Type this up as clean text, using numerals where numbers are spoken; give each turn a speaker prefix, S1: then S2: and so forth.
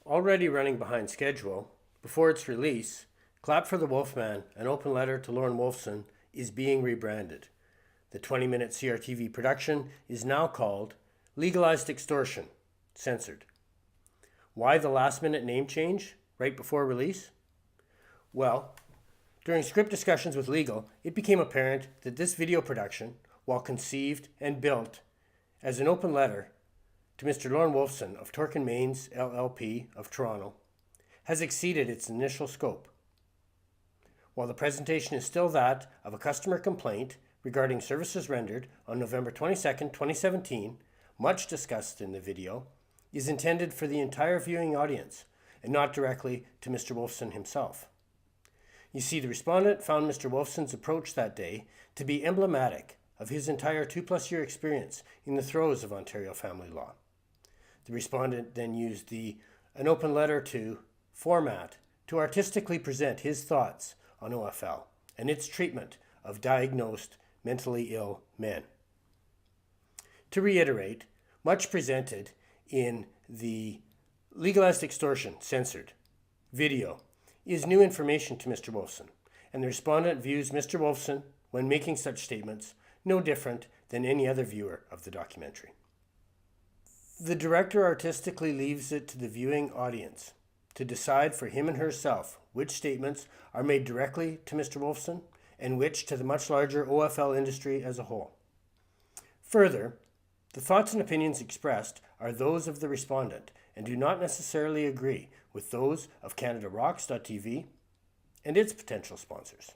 S1: Already running behind schedule, before its release, Clap for the Wolfman, an open letter to Lorne Wolfson, is being rebranded. The 20-minute CRTV production is now called Legalized Extortion, Censored. Why the last-minute name change right before release? Well, during script discussions with legal, it became apparent that this video production, while conceived and built as an open letter to Mr. Lorne Wolfson of Torque & Mains LLP of Toronto, has exceeded its initial scope. While the presentation is still that of a customer complaint regarding services rendered on November 22, 2017, much discussed in the video, is intended for the entire viewing audience and not directly to Mr. Wolfson himself. You see, the respondent found Mr. Wolfson's approach that day to be emblematic of his entire 2+ year experience in the throes of Ontario family law. The respondent then used an open letter to format to artistically present his thoughts on OFL and its treatment of diagnosed mentally ill men. To reiterate, much presented in the Legalized Extortion, Censored video is new information to Mr. Wolfson, and the respondent views Mr. Wolfson, when making such statements, no different than any other viewer of the documentary. The director artistically leaves it to the viewing audience to decide for him and herself which statements are made directly to Mr. Wolfson and which to the much larger OFL industry as a whole. Further, the thoughts and opinions expressed are those of the respondent and do not necessarily agree with those of CanadaRocks.tv and its potential sponsors.